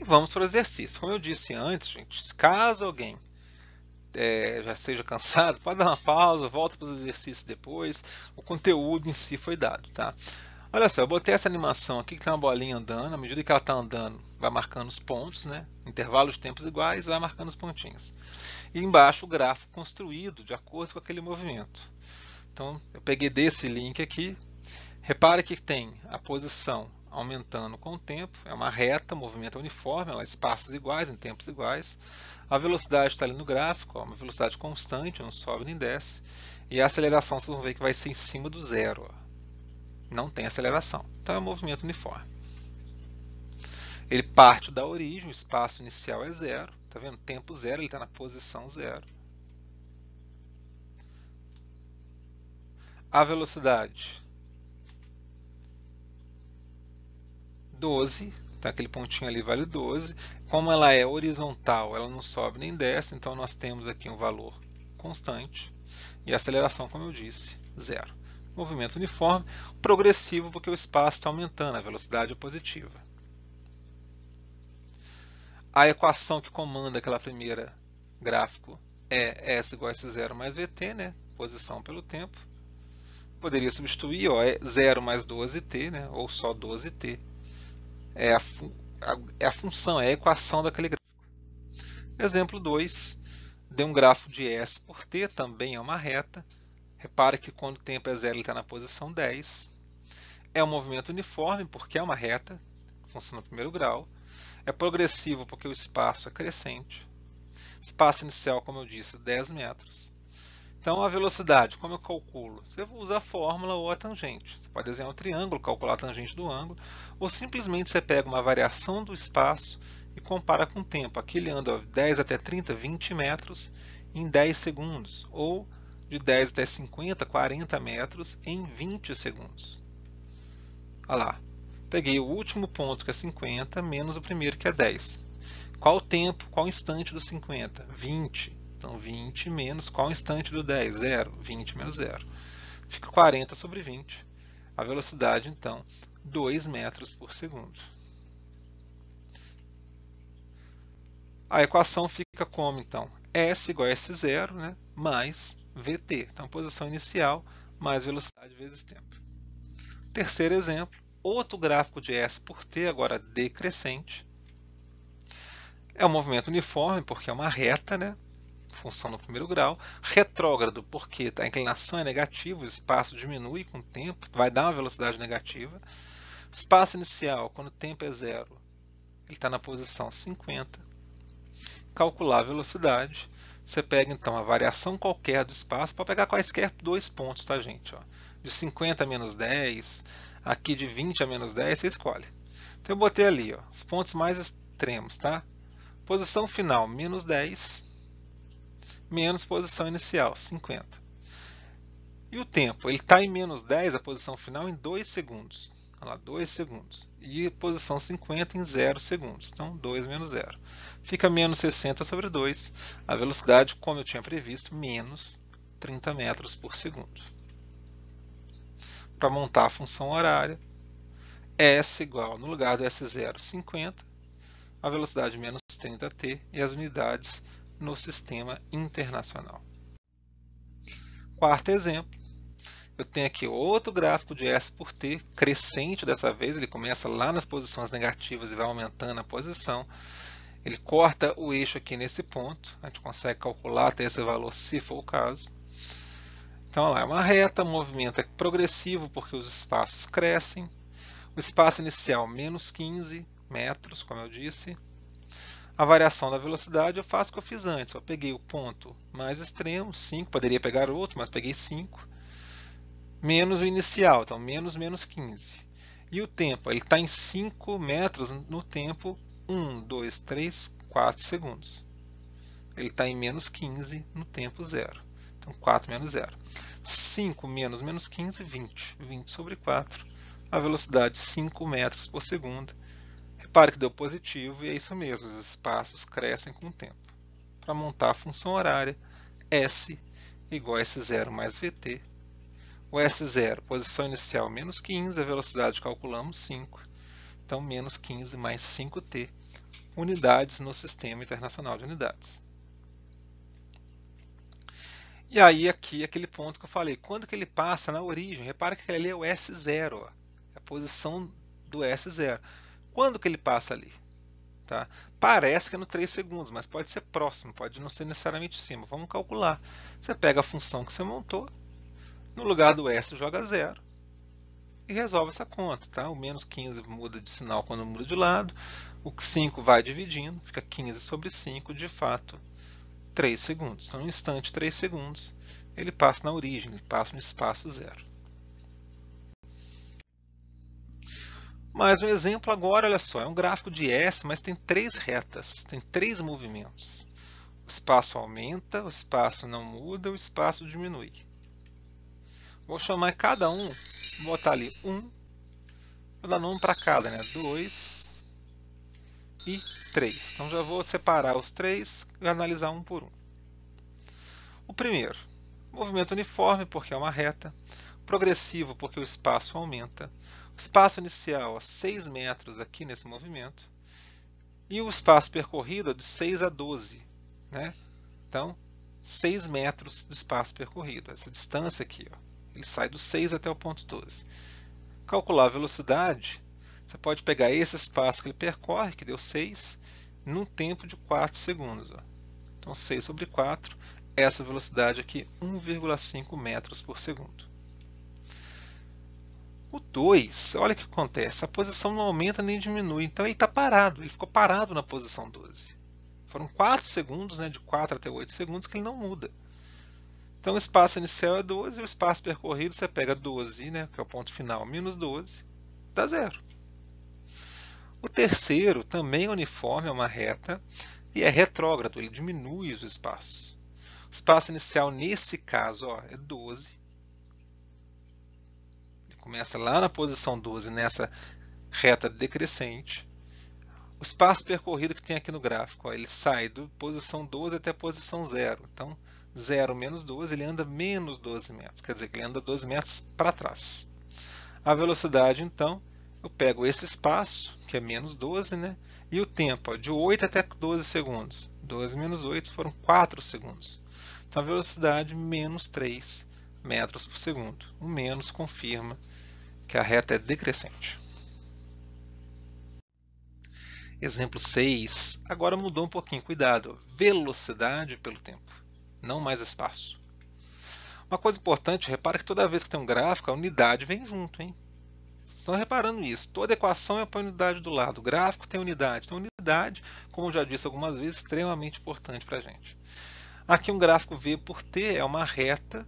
vamos para o exercício. Como eu disse antes, gente, caso alguém já seja cansado, pode dar uma pausa, volta para os exercícios depois. O conteúdo em si foi dado, tá? Olha só, eu botei essa animação aqui que tem uma bolinha andando. À medida que ela está andando, vai marcando os pontos, né? Intervalos de tempos iguais, vai marcando os pontinhos. E embaixo o gráfico construído de acordo com aquele movimento. Então, eu peguei desse link aqui. Repare que tem a posição aumentando com o tempo, é uma reta, o movimento é uniforme, ela é espaços iguais, em tempos iguais. A velocidade está ali no gráfico, ó, uma velocidade constante, não sobe nem desce. E a aceleração, vocês vão ver que vai ser em cima do zero. Ó. Não tem aceleração, então é um movimento uniforme. Ele parte da origem, o espaço inicial é zero, tá vendo? Tempo zero, ele está na posição zero. A velocidade 12, tá? Aquele pontinho ali vale 12. Como ela é horizontal, ela não sobe nem desce, então nós temos aqui um valor constante. E a aceleração, como eu disse, zero. Movimento uniforme, progressivo porque o espaço está aumentando, a velocidade é positiva. A equação que comanda aquela primeira gráfico é S igual a S0 mais VT, né? Posição pelo tempo. Poderia substituir, ó, é 0 mais 12t, né? Ou só 12t. É a função, é a equação daquele gráfico. Exemplo 2, deu um gráfico de S por t, também é uma reta. Repare que quando o tempo é zero, ele está na posição 10. É um movimento uniforme, porque é uma reta, funciona no primeiro grau. É progressivo, porque o espaço é crescente. Espaço inicial, como eu disse, 10 metros. Então, a velocidade, como eu calculo? Você usa a fórmula ou a tangente. Você pode desenhar um triângulo, calcular a tangente do ângulo, ou simplesmente você pega uma variação do espaço e compara com o tempo. Aqui ele anda 10 até 30, 20 metros em 10 segundos, ou de 10 até 50, 40 metros em 20 segundos. Olha lá, peguei o último ponto, que é 50, menos o primeiro, que é 10. Qual o tempo, qual o instante do 50? 20. Então, 20 menos qual o instante do 10? 0. 20 menos 0. Fica 40 sobre 20. A velocidade, então, 2 metros por segundo. A equação fica como, então? S igual a S0, né, mais VT. Então, posição inicial mais velocidade vezes tempo. Terceiro exemplo, outro gráfico de S por T, agora decrescente. É um movimento uniforme, porque é uma reta, né? Função no primeiro grau. Retrógrado, porque a inclinação é negativa, o espaço diminui com o tempo, vai dar uma velocidade negativa. Espaço inicial, quando o tempo é zero, ele está na posição 50. Calcular a velocidade. Você pega, então, a variação qualquer do espaço, para pegar quaisquer dois pontos, tá, gente? Ó, de 50 a menos 10, aqui de 20 a menos 10, você escolhe. Então, eu botei ali, ó, os pontos mais extremos, tá? Posição final, menos 10, menos posição inicial, 50. E o tempo? Ele está em menos 10, a posição final, em 2 segundos. Olha lá, 2 segundos. E a posição 50 em 0 segundos. Então, 2 menos 0. Fica menos 60 sobre 2. A velocidade, como eu tinha previsto, menos 30 metros por segundo. Para montar a função horária, S igual, no lugar do S0, 50. A velocidade menos 30t e as unidades no sistema internacional. Quarto exemplo. Eu tenho aqui outro gráfico de S por T, crescente dessa vez, ele começa lá nas posições negativas e vai aumentando a posição. Ele corta o eixo aqui nesse ponto, a gente consegue calcular até esse valor se for o caso. Então, olha lá, é uma reta, o movimento é progressivo porque os espaços crescem. O espaço inicial, menos 15 metros, como eu disse. A variação da velocidade eu faço o que eu fiz antes. Eu peguei o ponto mais extremo, 5, poderia pegar outro, mas peguei 5. Menos o inicial, então menos 15. E o tempo, ele está em 5 metros no tempo 1, 2, 3, 4 segundos. Ele está em menos 15 no tempo 0. Então 4 menos 0. 5 menos 15, 20. 20 sobre 4. A velocidade 5 metros por segundo. Repare que deu positivo e é isso mesmo, os espaços crescem com o tempo. Para montar a função horária, S igual a S0 mais VT. O S0, posição inicial menos 15, a velocidade calculamos 5. Então, menos 15 mais 5t. unidades no Sistema Internacional de Unidades. E aí aqui aquele ponto que eu falei, quando que ele passa na origem, repara que ali é o S0, ó, é a posição do S0. Quando que ele passa ali? Tá? Parece que é no 3 segundos, mas pode ser próximo, pode não ser necessariamente em cima. Vamos calcular. Você pega a função que você montou, no lugar do S joga 0 e resolve essa conta. Tá? O menos 15 muda de sinal quando muda de lado, o 5 vai dividindo, fica 15 sobre 5, de fato, 3 segundos. Então, no instante 3 segundos, ele passa na origem, ele passa no espaço 0. Mais um exemplo agora, olha só, é um gráfico de S, mas tem 3 retas, tem 3 movimentos. O espaço aumenta, o espaço não muda, o espaço diminui. Vou chamar cada um, vou botar ali 1, vou dar nome para cada, né? 2 e 3. Então já vou separar os 3 e analisar um por um. O primeiro, movimento uniforme, porque é uma reta. Progressivo, porque o espaço aumenta. O espaço inicial a 6 metros aqui nesse movimento. E o espaço percorrido é de 6 a 12. Né? Então, 6 metros de espaço percorrido. Essa distância aqui, ó, ele sai do 6 até o ponto 12. Calcular a velocidade, você pode pegar esse espaço que ele percorre, que deu 6, num tempo de 4 segundos. Ó. Então, 6 sobre 4, essa velocidade aqui, 1,5 metros por segundo. O 2, olha o que acontece, a posição não aumenta nem diminui, então ele está parado, ele ficou parado na posição 12. Foram 4 segundos, né, de 4 até 8 segundos, que ele não muda. Então o espaço inicial é 12, e o espaço percorrido você pega 12, né, que é o ponto final, menos 12, dá 0. O terceiro também é uniforme, é uma reta, e é retrógrado, ele diminui os espaços. O espaço inicial, nesse caso, ó, é 12. Ele começa lá na posição 12, nessa reta decrescente. O espaço percorrido que tem aqui no gráfico, ó, ele sai da posição 12 até a posição 0. Então, 0 menos 12, ele anda menos 12 metros. Quer dizer que ele anda 12 metros para trás. A velocidade, então, eu pego esse espaço, que é menos 12, né? E o tempo, ó, de 8 até 12 segundos. 12 menos 8 foram 4 segundos. Então, a velocidade, menos 3 metros por segundo. O menos confirma que a reta é decrescente. Exemplo 6. Agora mudou um pouquinho. Cuidado. Velocidade pelo tempo. Não mais espaço. Uma coisa importante, repara que toda vez que tem um gráfico, a unidade vem junto. Hein? Vocês estão reparando isso. Toda equação é para a unidade do lado. O gráfico tem unidade. Então, unidade, como eu já disse algumas vezes, extremamente importante para a gente. Aqui um gráfico V por T é uma reta,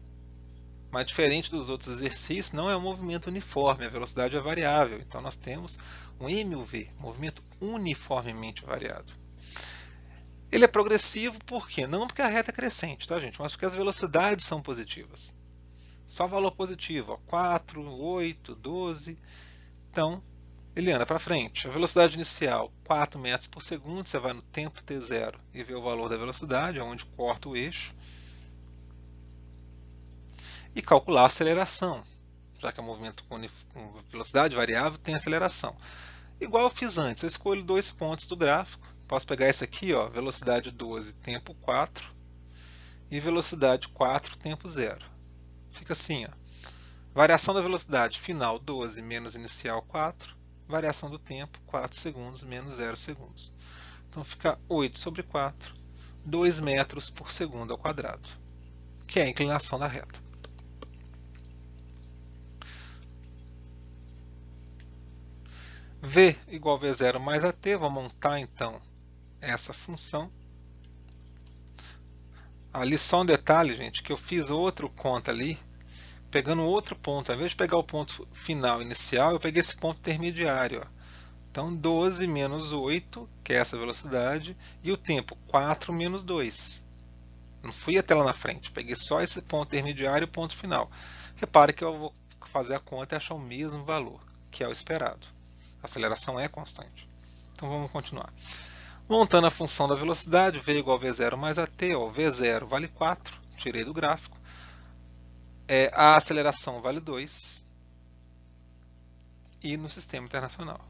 mas diferente dos outros exercícios, não é um movimento uniforme, a velocidade é variável. Então nós temos um MUV, movimento uniformemente variado. Ele é progressivo por quê? Não porque a reta é crescente, tá, gente? Mas porque as velocidades são positivas. Só valor positivo, ó, 4, 8, 12. Então, ele anda para frente. A velocidade inicial, 4 metros por segundo. Você vai no tempo t0 e vê o valor da velocidade, onde corta o eixo. E calcular a aceleração, já que é um movimento com velocidade variável, tem aceleração. Igual eu fiz antes, eu escolho 2 pontos do gráfico. Posso pegar esse aqui, ó, velocidade 12, tempo 4, e velocidade 4, tempo 0. Fica assim, ó. Variação da velocidade final 12 menos inicial 4, variação do tempo 4 segundos menos 0 segundos. Então fica 8 sobre 4, 2 metros por segundo ao quadrado, que é a inclinação da reta. V igual a V0 mais AT, vou montar então essa função. Ali só um detalhe, gente, que eu fiz outro conta ali, pegando outro ponto. Ao invés de pegar o ponto final inicial, eu peguei esse ponto intermediário. Ó. Então 12 menos 8, que é essa velocidade, e o tempo 4 menos 2. Não fui até lá na frente, peguei só esse ponto intermediário e o ponto final. Repare que eu vou fazer a conta e achar o mesmo valor, que é o esperado. A aceleração é constante. Então vamos continuar. Montando a função da velocidade, V igual a V0 mais AT, ó, V0 vale 4, tirei do gráfico. A aceleração vale 2. E no sistema internacional.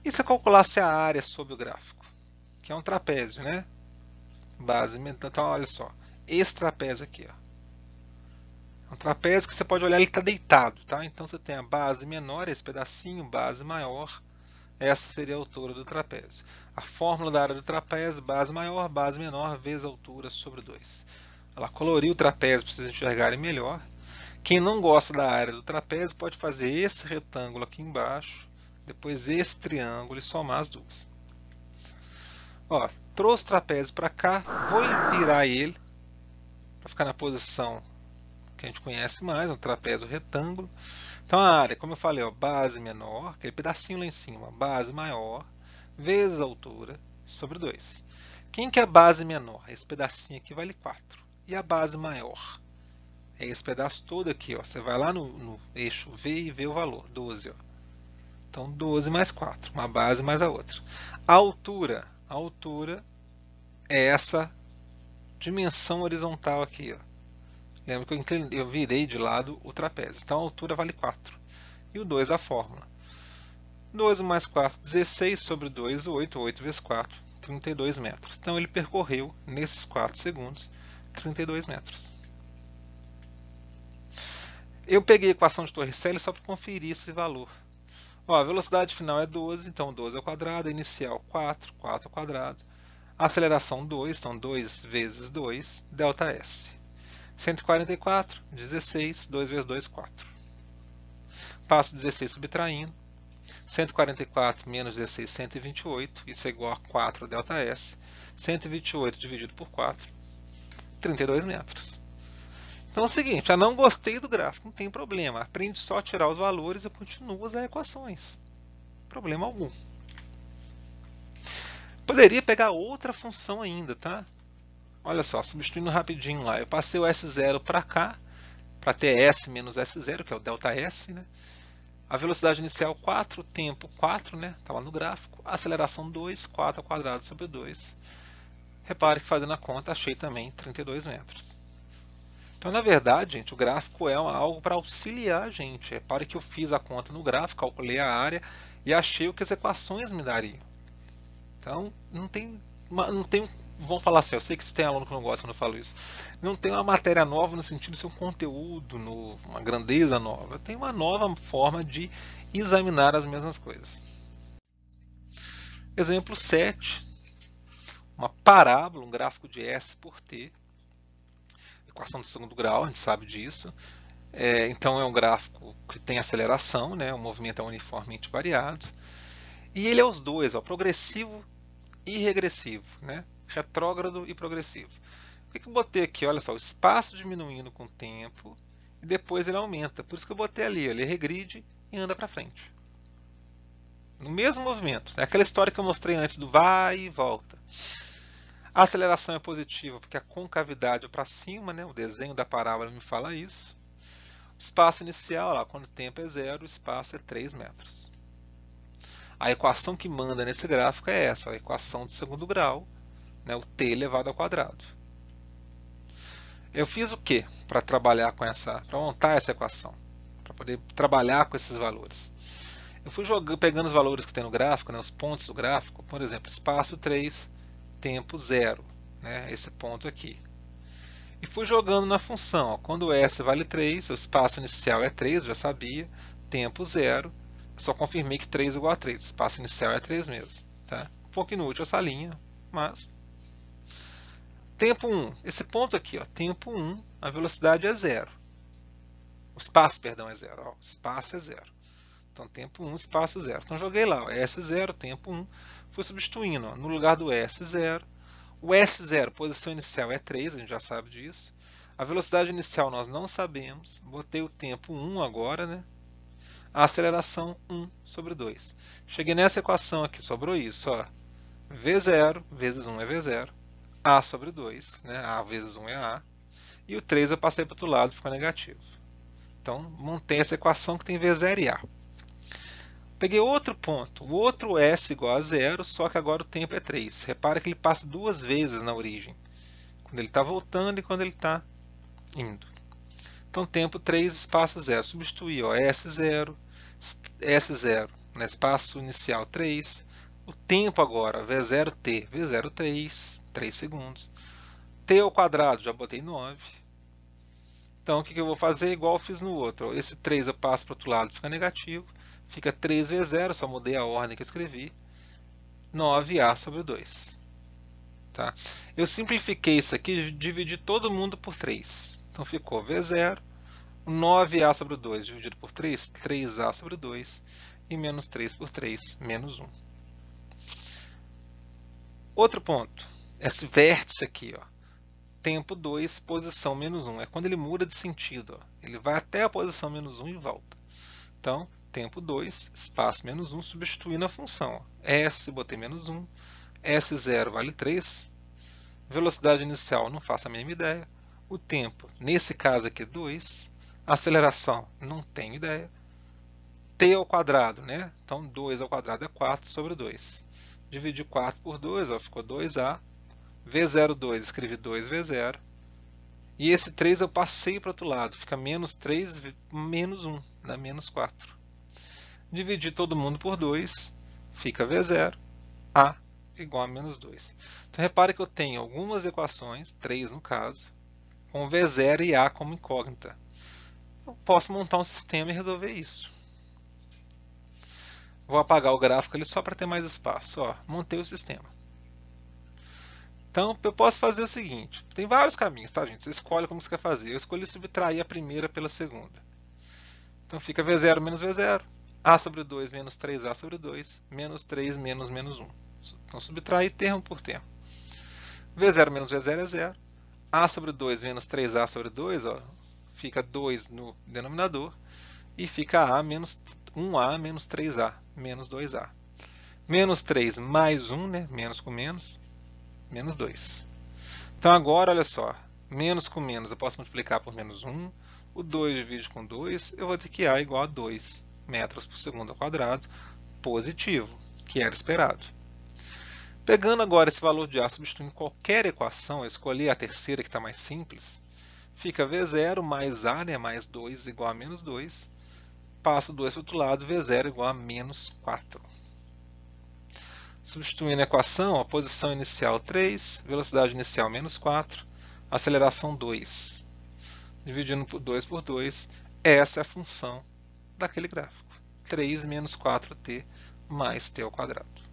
E se eu calculasse a área sobre o gráfico? Que é um trapézio, né? Base, então olha só, esse trapézio aqui, ó. É um trapézio que você pode olhar, ele está deitado, tá? Então você tem a base menor, esse pedacinho, base maior, essa seria a altura do trapézio. A fórmula da área do trapézio, base maior, base menor, vezes a altura sobre 2. Ela coloriu o trapézio para vocês enxergarem melhor. Quem não gosta da área do trapézio pode fazer esse retângulo aqui embaixo, depois esse triângulo e somar as duas. Ó, trouxe o trapézio para cá, vou virar ele para ficar na posição que a gente conhece mais, um trapézio retângulo. Então a área, como eu falei, ó, base menor, aquele pedacinho lá em cima, base maior, vezes a altura, sobre 2. Quem que é a base menor? Esse pedacinho aqui vale 4. E a base maior? É esse pedaço todo aqui. Ó. Você vai lá no eixo V e vê o valor, 12. Ó. Então 12 mais 4, uma base mais a outra. A altura é essa dimensão horizontal aqui. Ó. Lembra que eu virei de lado o trapézio. Então a altura vale 4. E o 2 a fórmula. 12 mais 4, 16 sobre 2, 8. 8 vezes 4, 32 metros. Então ele percorreu, nesses 4 segundos, 32 metros. Eu peguei a equação de Torricelli só para conferir esse valor. Ó, a velocidade final é 12, então 12 ao quadrado. A inicial 4, 4 ao quadrado. A aceleração 2, então 2 vezes 2, delta S. 144, 16, 2 vezes 2, 4. Passo 16 subtraindo. 144 menos 16, 128. Isso é igual a 4 delta S. 128 dividido por 4, 32 metros. Então é o seguinte, eu não gostei do gráfico, não tem problema. Aprende só a tirar os valores e continua a usar equações. Problema algum. Poderia pegar outra função ainda, tá? Olha só, substituindo rapidinho lá. Eu passei o S0 para cá, para ter S menos S0, que é o delta S, né? A velocidade inicial 4, tempo 4, né? Está lá no gráfico. A aceleração 2, 4 ao quadrado sobre 2. Repare que fazendo a conta, achei também 32 metros. Então, na verdade, gente, o gráfico é algo para auxiliar a gente. Repare que eu fiz a conta no gráfico, calculei a área e achei o que as equações me dariam. Então, não tem, vamos falar assim, eu sei que tem aluno que não gosta quando eu falo isso. Não tem uma matéria nova no sentido de ser um conteúdo novo, uma grandeza nova. Tem uma nova forma de examinar as mesmas coisas. Exemplo 7. Uma parábola, um gráfico de S por T. Equação do segundo grau, a gente sabe disso. Então é um gráfico que tem aceleração, né? O movimento é uniformemente variado. E ele é os dois, ó, progressivo e regressivo, né? Retrógrado e progressivo. Por que eu botei aqui? Olha só, o espaço diminuindo com o tempo e depois ele aumenta. Por isso que eu botei ali, ele regride e anda para frente. No mesmo movimento. É aquela história que eu mostrei antes do vai e volta. A aceleração é positiva porque a concavidade é para cima, né? O desenho da parábola me fala isso. O espaço inicial, lá, quando o tempo é 0, o espaço é 3 metros. A equação que manda nesse gráfico é essa, a equação de segundo grau, né? O t elevado ao quadrado. Eu fiz o que para trabalhar com para montar essa equação, para poder trabalhar com esses valores? Eu fui pegando os valores que tem no gráfico, né? Os pontos do gráfico, por exemplo, espaço 3, tempo 0, né? Esse ponto aqui. E fui jogando na função. Ó, quando S vale 3, o espaço inicial é 3, já sabia. Tempo 0. Só confirmei que 3 é igual a 3. O espaço inicial é 3 mesmo. Tá? Um pouco inútil essa linha, mas... Tempo 1. Esse ponto aqui, ó, tempo 1, a velocidade é 0. O espaço, perdão, é 0. Ó, o espaço é 0. Então, tempo 1, espaço 0. Então, joguei lá, ó, S0, tempo 1. Fui substituindo. Ó, no lugar do S0, o S0, posição inicial é 3, a gente já sabe disso. A velocidade inicial nós não sabemos. Botei o tempo 1 agora, né? A aceleração 1 sobre 2. Cheguei nessa equação aqui, sobrou isso. Ó. V0 vezes 1 é V0. A sobre 2, né? A vezes 1 é A. E o 3 eu passei para o outro lado, ficou negativo. Então, montei essa equação que tem V0 e A. Peguei outro ponto, o outro S igual a 0, só que agora o tempo é 3. Repara que ele passa duas vezes na origem. Quando ele está voltando e quando ele está indo. Então, tempo 3, espaço 0. Substituir, ó, S0, S0 no espaço inicial 3. O tempo agora, V0t, V0 3 segundos. T ao quadrado, já botei 9. Então, o que eu vou fazer? Igual eu fiz no outro. Esse 3 eu passo para o outro lado, fica negativo. Fica 3V0, só mudei a ordem que eu escrevi. 9A sobre 2. Tá? Eu simplifiquei isso aqui, dividi todo mundo por 3. Então, ficou V0, 9A sobre 2 dividido por 3, 3A sobre 2. E menos 3 por 3, menos 1. Outro ponto, esse vértice aqui, ó, tempo 2, posição menos 1. É quando ele muda de sentido. Ó. Ele vai até a posição menos 1 e volta. Então, tempo 2, espaço menos 1, substituindo a função. Ó. S, botei menos 1. S0 vale 3. Velocidade inicial, não faço a mínima ideia. O tempo, nesse caso aqui, 2. Aceleração, não tenho ideia. T ao quadrado, né? Então, 2 ao quadrado é 4 sobre 2. Dividi 4 por 2, ó, ficou 2A. V02, escrevi 2V0. E esse 3 eu passei para o outro lado. Fica menos 3, menos 1, dá menos 4. Dividi todo mundo por 2, fica V0. A igual a menos 2. Então, repare que eu tenho algumas equações, 3 no caso, com V0 e A como incógnita. Eu posso montar um sistema e resolver isso. Vou apagar o gráfico ali só para ter mais espaço. Ó, montei o sistema. Então, eu posso fazer o seguinte. Tem vários caminhos, tá, gente? Você escolhe como você quer fazer. Eu escolhi subtrair a primeira pela segunda. Então, fica V0 menos V0. A sobre 2 menos 3A sobre 2. Menos 3 menos menos 1. Então, subtrair termo por termo. V0 menos V0 é 0. A sobre 2 menos 3A sobre 2, ó, fica 2 no denominador. E fica A menos 1A menos 3A, menos 2A. Menos 3 mais 1, né? Menos com menos, menos 2. Então agora, olha só, menos com menos eu posso multiplicar por menos 1. O 2 divide com 2, eu vou ter que A igual a 2 metros por segundo ao quadrado, positivo, que era esperado. Pegando agora esse valor de A, substituindo qualquer equação, eu escolhi a terceira que está mais simples, fica V0 mais A, né, mais 2 igual a menos 2. Passo 2 para o outro lado, V0 igual a menos 4. Substituindo a equação, a posição inicial 3, velocidade inicial menos 4, aceleração 2. Dividindo por 2 por 2, essa é a função daquele gráfico. 3 menos 4t mais t ao quadrado.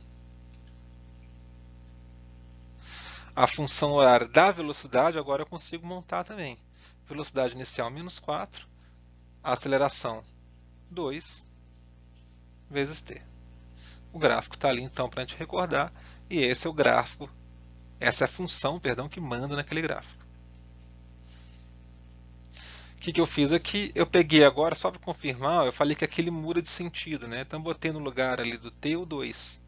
A função horária da velocidade agora eu consigo montar também. Velocidade inicial menos 4, aceleração 2 vezes t. O gráfico está ali então para a gente recordar, e esse é o gráfico, essa é a função, perdão, que manda naquele gráfico. O que eu fiz aqui? Eu peguei agora, só para confirmar, eu falei que aquele muda de sentido, né? Então botei no lugar ali do t o 2,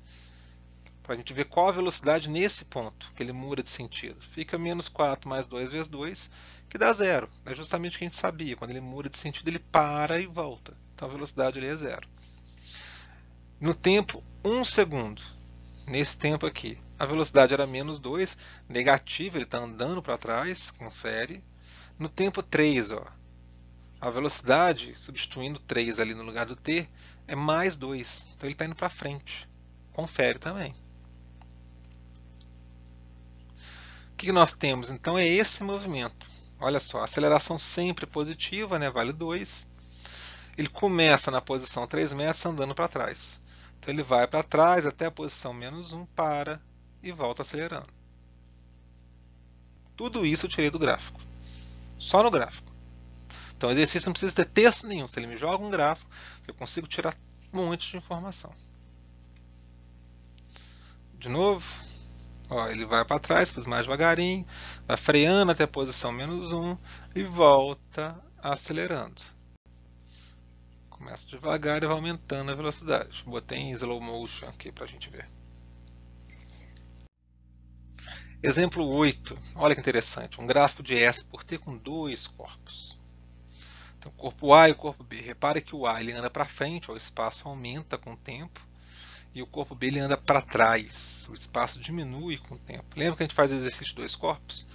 para a gente ver qual a velocidade nesse ponto, que ele muda de sentido. Fica menos 4 mais 2 vezes 2, que dá 0. É justamente o que a gente sabia, quando ele muda de sentido ele para e volta. Então a velocidade ali é 0. No tempo 1 segundo, nesse tempo aqui, a velocidade era menos 2, negativo, ele está andando para trás, confere. No tempo 3, ó, a velocidade, substituindo 3 ali no lugar do t, é mais 2, então ele está indo para frente, confere também. O que nós temos então é esse movimento. Olha só, a aceleração sempre positiva, né, vale 2. Ele começa na posição 3 metros andando para trás. Então ele vai para trás até a posição menos 1, para e volta acelerando. Tudo isso eu tirei do gráfico. Só no gráfico. Então o exercício não precisa ter texto nenhum. Se ele me joga um gráfico, eu consigo tirar um monte de informação. De novo, ó, ele vai para trás, depois mais devagarinho, vai freando até a posição menos 1 e volta acelerando. Começa devagar e vai aumentando a velocidade. Botei em slow motion aqui para a gente ver. Exemplo 8. Olha que interessante. Um gráfico de S por T com dois corpos. Então, o corpo A e o corpo B. Repare que o A ele anda para frente, ó, o espaço aumenta com o tempo. E o corpo B ele anda para trás. O espaço diminui com o tempo. Lembra que a gente faz exercício de dois corpos?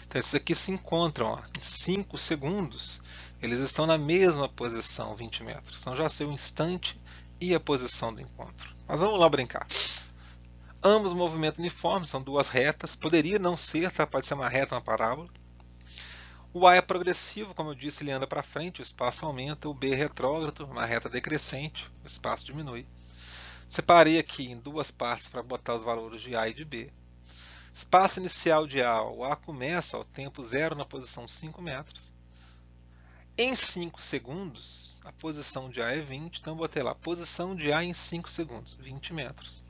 Então, esses aqui se encontram ó, em 5 segundos. Eles estão na mesma posição, 20 metros. Então já sei o instante e a posição do encontro. Mas vamos lá brincar. Ambos movimentos uniformes, são duas retas. Poderia não ser, tá? Pode ser uma reta, uma parábola. O A é progressivo, como eu disse, ele anda para frente, o espaço aumenta. O B é retrógrado, uma reta decrescente, o espaço diminui. Separei aqui em duas partes para botar os valores de A e de B. Espaço inicial de A, o A começa ao tempo 0 na posição 5 metros. Em 5 segundos, a posição de A é 20, então eu botei lá, posição de A em 5 segundos, 20 metros.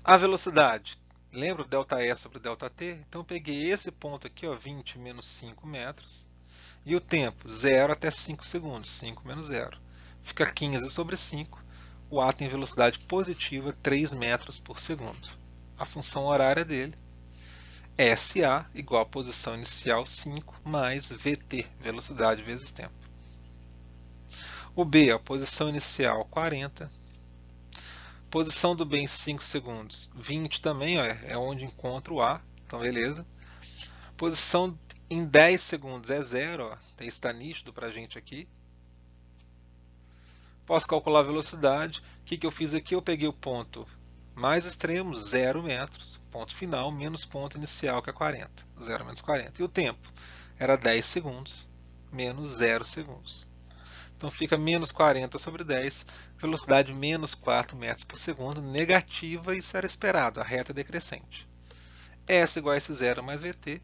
A velocidade, lembra o ΔE sobre ΔT? Então eu peguei esse ponto aqui, ó, 20 menos 5 metros, e o tempo, 0 até 5 segundos, 5 menos 0. Fica 15 sobre 5, o A tem velocidade positiva 3 metros por segundo. A função horária dele, SA igual a posição inicial 5 mais VT, velocidade vezes tempo. O B, a posição inicial 40. Posição do B em 5 segundos, 20 também, ó, é onde encontra o A, então beleza. Posição em 10 segundos é 0, ó, está nítido para a gente aqui. Posso calcular a velocidade. O que eu fiz aqui? Eu peguei o ponto mais extremo, 0 metros, ponto final, menos ponto inicial, que é 40. 0 menos 40. E o tempo era 10 segundos, menos 0 segundos. Então fica menos 40 sobre 10, velocidade menos 4 metros por segundo, negativa, isso era esperado, a reta é decrescente. S igual a S0 mais VT.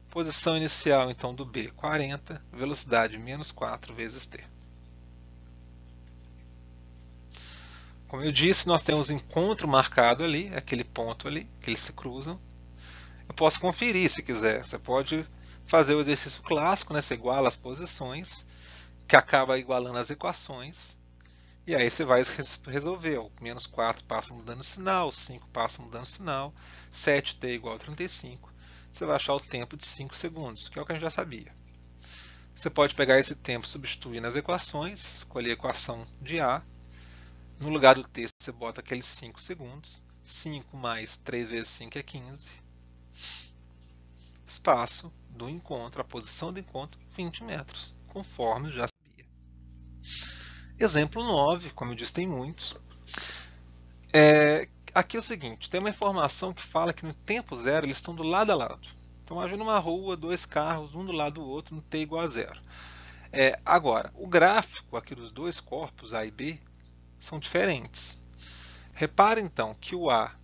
Posição inicial, então, do B, 40, velocidade menos 4 vezes T. Como eu disse, nós temos um encontro marcado ali, aquele ponto ali, que eles se cruzam. Eu posso conferir se quiser. Você pode fazer o exercício clássico, né? Você iguala as posições, que acaba igualando as equações. E aí você vai resolver. O menos 4 passa mudando o sinal, 5 passa mudando o sinal, 7t igual a 35. Você vai achar o tempo de 5 segundos, que é o que a gente já sabia. Você pode pegar esse tempo, substituir nas equações, escolher a equação de A. No lugar do t, você bota aqueles 5 segundos. 5 mais 3 vezes 5 é 15. Espaço do encontro, a posição do encontro, 20 metros, conforme já sabia. Exemplo 9, como eu disse, tem muitos. Aqui é o seguinte, tem uma informação que fala que no tempo zero eles estão do lado a lado. Então, haja numa rua, dois carros, um do lado do outro, no t igual a zero. Agora, o gráfico aqui dos dois corpos, A e B, são diferentes. Repare então que o A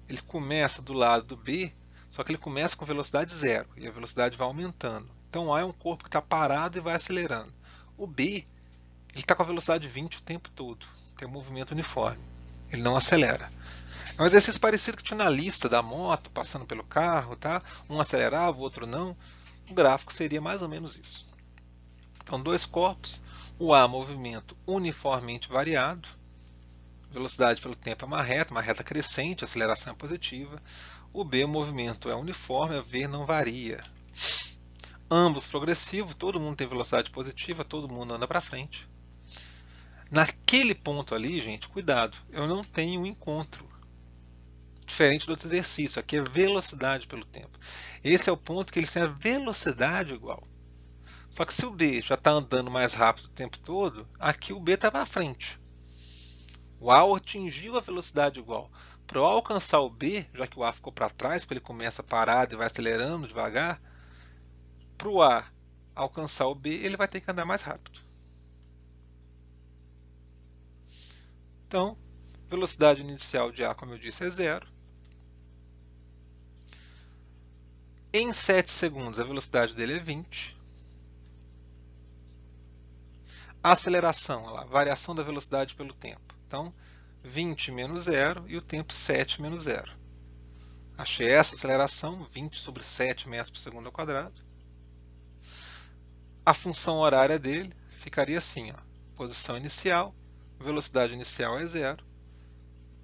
ele começa do lado do B, só que ele começa com velocidade zero e a velocidade vai aumentando. Então o A é um corpo que está parado e vai acelerando. O B ele está com a velocidade 20 o tempo todo, tem um movimento uniforme, ele não acelera. É um exercício parecido que tinha na lista da moto passando pelo carro, tá? Um acelerava, o outro não. O gráfico seria mais ou menos isso. Então dois corpos, o A movimento uniformemente variado, velocidade pelo tempo é uma reta crescente, aceleração é positiva. O B, o movimento é uniforme, a V não varia. Ambos progressivos, todo mundo tem velocidade positiva, todo mundo anda para frente. Naquele ponto ali, gente, cuidado, eu não tenho um encontro. Diferente do outro exercício, aqui é velocidade pelo tempo. Esse é o ponto que eles têm a velocidade igual. Só que se o B já está andando mais rápido o tempo todo, aqui o B está para frente. O A atingiu a velocidade igual. Para eu alcançar o B, já que o A ficou para trás, porque ele começa parado e vai acelerando devagar, para o A alcançar o B, ele vai ter que andar mais rápido. Então, velocidade inicial de A, como eu disse, é zero. Em 7 segundos, a velocidade dele é 20. A aceleração, a variação da velocidade pelo tempo. Então, 20 menos 0 e o tempo 7 menos 0. Achei essa aceleração, 20 sobre 7 metros por segundo ao quadrado. A função horária dele ficaria assim, ó, posição inicial, velocidade inicial é 0,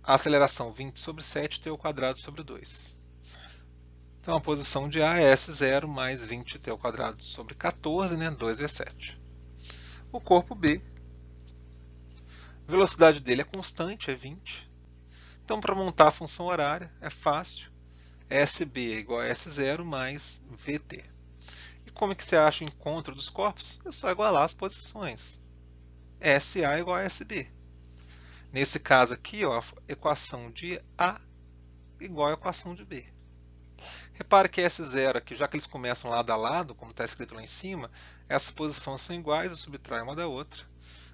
a aceleração 20 sobre 7, t ao quadrado sobre 2. Então a posição de A é S0 mais 20t ao quadrado sobre 14, né, 2 vezes 7. O corpo B, a velocidade dele é constante, é 20. Então para montar a função horária é fácil, SB é igual a S0 mais VT. E como é que você acha o encontro dos corpos? É só igualar as posições. SA igual a SB. Nesse caso aqui, ó, a equação de A igual a equação de B. Repare que S0 aqui, já que eles começam lado a lado, como está escrito lá em cima, essas posições são iguais, eu subtraio uma da outra.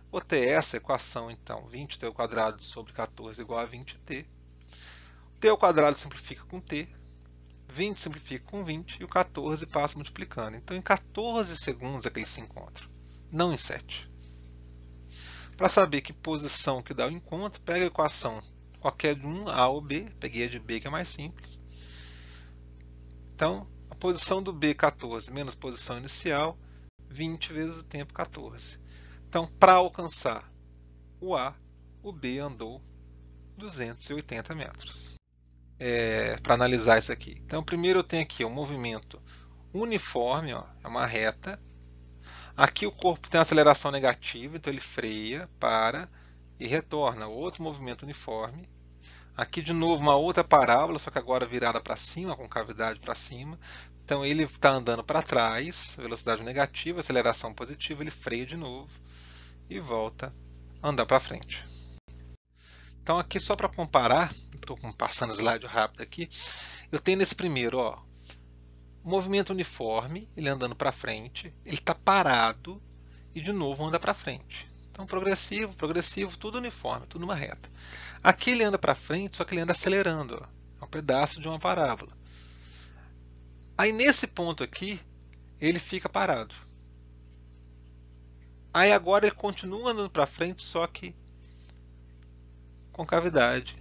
Vou ter essa equação, então, 20t ao quadrado sobre 14 igual a 20t. T ao quadrado simplifica com t, 20 simplifica com 20 e o 14 passa multiplicando. Então, em 14 segundos é que eles se encontram, não em 7. Para saber que posição que dá o encontro, pega a equação qualquer de um, A ou B, peguei a de B que é mais simples. Então, a posição do B, 14, menos a posição inicial, 20 vezes o tempo, 14. Então, para alcançar o A, o B andou 280 metros. Para analisar isso aqui. Então, primeiro eu tenho aqui o movimento uniforme, ó, é uma reta. Aqui o corpo tem aceleração negativa, então ele freia, para e retorna. Outro movimento uniforme. Aqui de novo uma outra parábola, só que agora virada para cima, com cavidade para cima. Então ele está andando para trás, velocidade negativa, aceleração positiva, ele freia de novo e volta a andar para frente. Então aqui só para comparar, estou passando slide rápido aqui, eu tenho nesse primeiro, ó, movimento uniforme, ele andando para frente, ele está parado e de novo anda para frente. Então progressivo, progressivo, tudo uniforme, tudo numa reta. Aqui ele anda para frente, só que ele anda acelerando, ó, é um pedaço de uma parábola. Aí nesse ponto aqui, ele fica parado. Aí agora ele continua andando para frente, só que com cavidade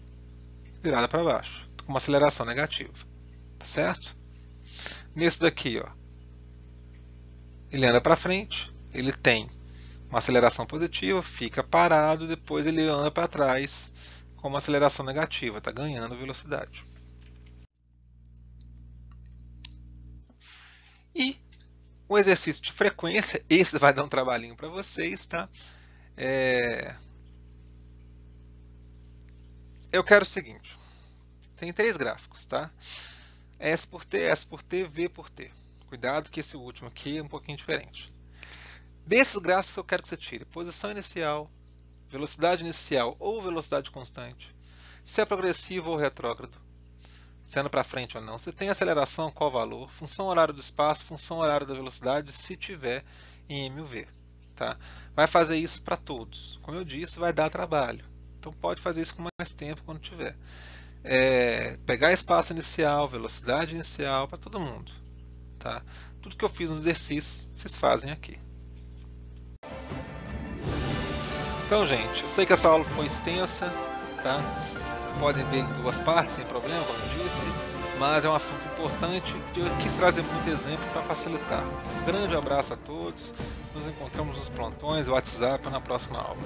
virada para baixo, com uma aceleração negativa, tá certo? Nesse daqui, ó, ele anda para frente, ele tem uma aceleração positiva, fica parado, depois ele anda para trás com uma aceleração negativa, está ganhando velocidade. E o exercício de frequência, esse vai dar um trabalhinho para vocês, tá? Eu quero o seguinte, tem 3 gráficos, tá? S por T, V por T. Cuidado que esse último aqui é um pouquinho diferente. Desses gráficos eu quero que você tire posição inicial, velocidade inicial ou velocidade constante, se é progressivo ou retrógrado, se anda para frente ou não, se tem aceleração, qual valor, função horário do espaço, função horário da velocidade, se tiver em MUV. Tá? Vai fazer isso para todos. Como eu disse, vai dar trabalho. Então pode fazer isso com mais tempo quando tiver. Pegar espaço inicial, velocidade inicial para todo mundo. Tá? Tudo que eu fiz nos exercícios, vocês fazem aqui. Então, gente, eu sei que essa aula foi extensa, tá? Vocês podem ver em 2 partes, sem problema, como eu disse, mas é um assunto importante que eu quis trazer muito exemplo para facilitar. Um grande abraço a todos, nos encontramos nos plantões, WhatsApp na próxima aula.